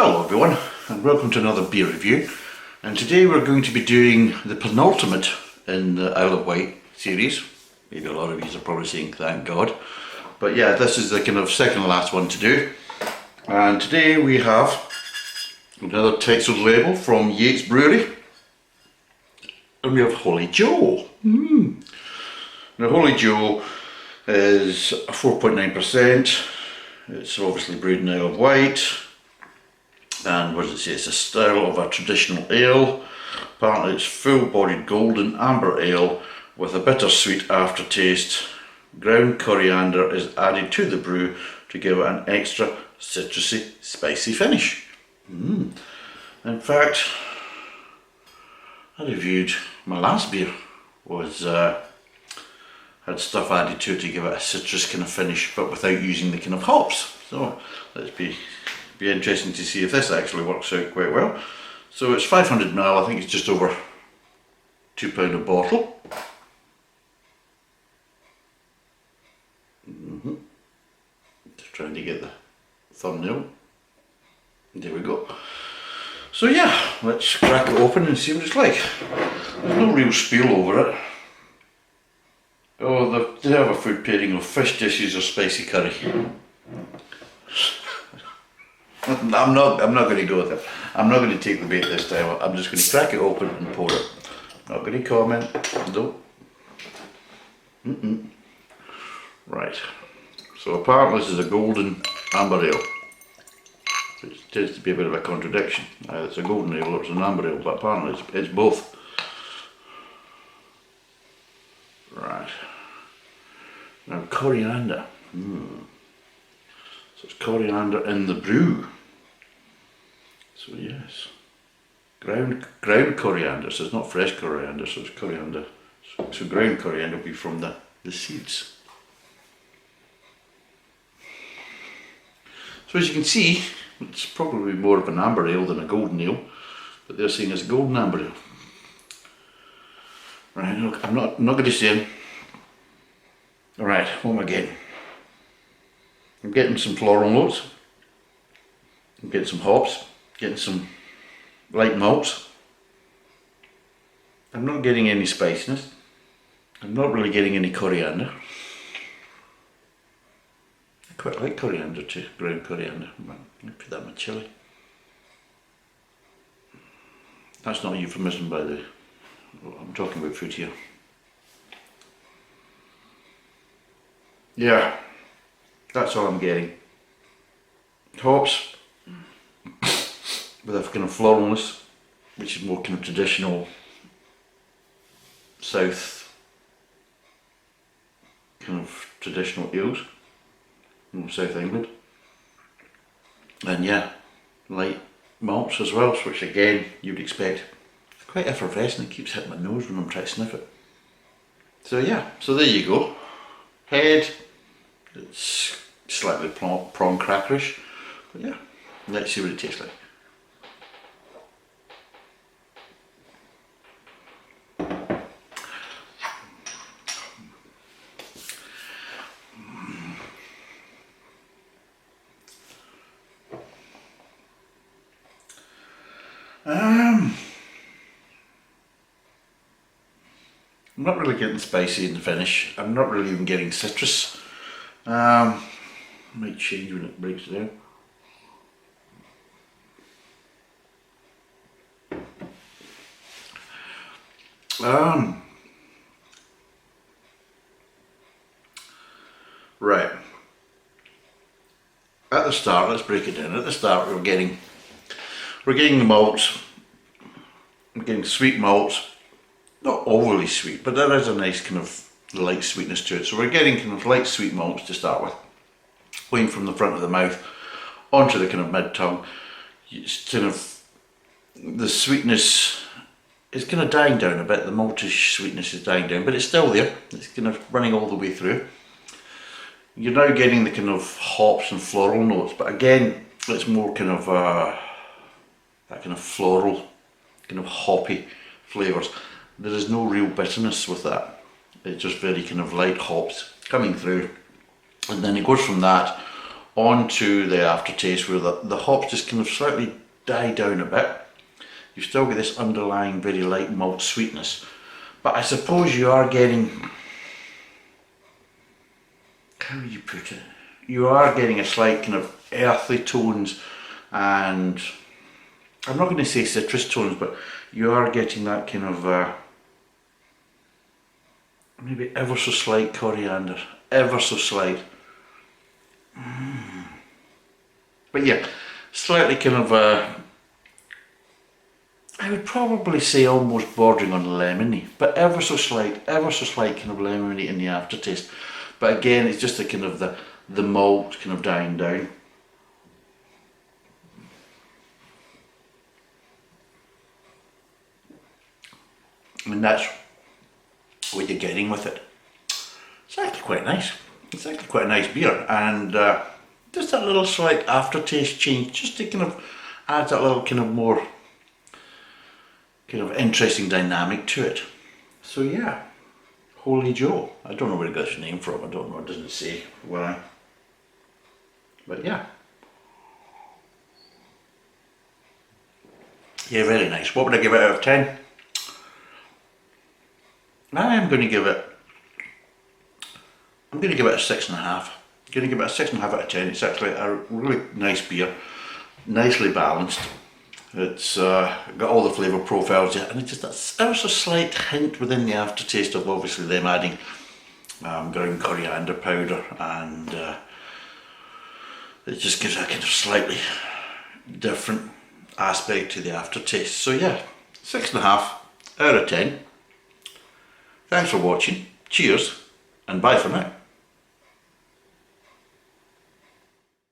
Hello everyone, and welcome to another beer review. And today we're going to be doing the penultimate in the Isle of Wight series. Maybe a lot of you are probably saying thank God. But yeah, this is the kind of second last one to do. And today we have another textured label from Yate's Brewery. And we have Holy Joe. Now Holy Joe is 4.9%. It's obviously brewed in Isle of Wight. And what does it say? It's a style of a traditional ale. Apparently it's full-bodied golden amber ale with a bittersweet aftertaste. Ground coriander is added to the brew to give it an extra citrusy, spicy finish. In fact, I reviewed my last beer was had stuff added to it to give it a citrus kind of finish, but without using the kind of hops. So let's be interesting to see if this actually works out quite well. So it's 500ml, I think it's just over £2 a bottle. Just trying to get the thumbnail. There we go. So yeah, let's crack it open and see what it's like. There's no real spiel over it. Oh, they have a food pairing of fish dishes or spicy curry. I'm not going to go with it. I'm not going to take the bait this time. I'm just going to crack it open and pour it. Not going to comment. Nope. Right. So apparently this is a golden amber ale. Which tends to be a bit of a contradiction. Either it's a golden ale or it's an amber ale, but apparently it's both. Right. Now coriander. So it's coriander in the brew. So yes, ground coriander. So it's not fresh coriander. So it's coriander. So ground coriander will be from the seeds. So as you can see, it's probably more of an amber ale than a golden ale, but they're saying it's a golden amber ale. Right. Look, I'm not going to say. All right. What am I getting? I'm getting some floral notes. I'm getting some hops. Getting some light malts. I'm not getting any spiciness. I'm not really getting any coriander. I quite like coriander too, ground coriander. I'll put that in my chilli. That's not a euphemism by the way. I'm talking about food here. Yeah, that's all I'm getting. Hops with a kind of floralness, which is more kind of traditional south kind of traditional ales from South England. And yeah, light malts as well, which again you'd expect. It's quite effervescent, it keeps hitting my nose when I'm trying to sniff it. So yeah, so there you go. Head, it's slightly prawn crackerish, but yeah, let's see what it tastes like. I'm not really getting spicy in the finish. I'm not really even getting citrus. Might change when it breaks down. Right. At the start, let's break it down. At the start, we're getting the malts. We're getting sweet malts. Not overly sweet, but there is a nice kind of light sweetness to it. So we're getting kind of light sweet malts to start with, going from the front of the mouth onto the kind of mid tongue. It's kind of the sweetness is kind of dying down a bit. The maltish sweetness is dying down, but it's still there. It's kind of running all the way through. You're now getting the kind of hops and floral notes, but again, it's more kind of that kind of floral, kind of hoppy flavours. There is no real bitterness with that. It's just very kind of light hops coming through, and then it goes from that onto the aftertaste where the hops just kind of slightly die down a bit. You still get this underlying very light malt sweetness, but I suppose you are getting, how would you put it? You are getting a slight kind of earthy tones, and I'm not going to say citrus tones, but you are getting that kind of maybe ever so slight coriander, ever so slight. But yeah, slightly kind of I would probably say almost bordering on lemony, but ever so slight kind of lemony in the aftertaste. But again, it's just a kind of the malt kind of dying down. I mean, that's what you're getting with it. It's actually quite nice. It's actually quite a nice beer, and just that little slight aftertaste change, just to kind of adds that little kind of more kind of interesting dynamic to it. So yeah, Holy Joe. I don't know where it got its name from. I don't know. It doesn't say why. But yeah. Yeah, very nice. What would I give it out of 10? I am going to give it, I'm going to give it a 6.5. I'm going to give it a 6.5 out of 10. It's actually a really nice beer, nicely balanced. It's got all the flavour profiles yet, and it's just ever so slight hint within the aftertaste of obviously them adding ground coriander powder, and it just gives a kind of slightly different aspect to the aftertaste. So yeah, 6.5 out of 10. Thanks for watching, cheers, and bye for now.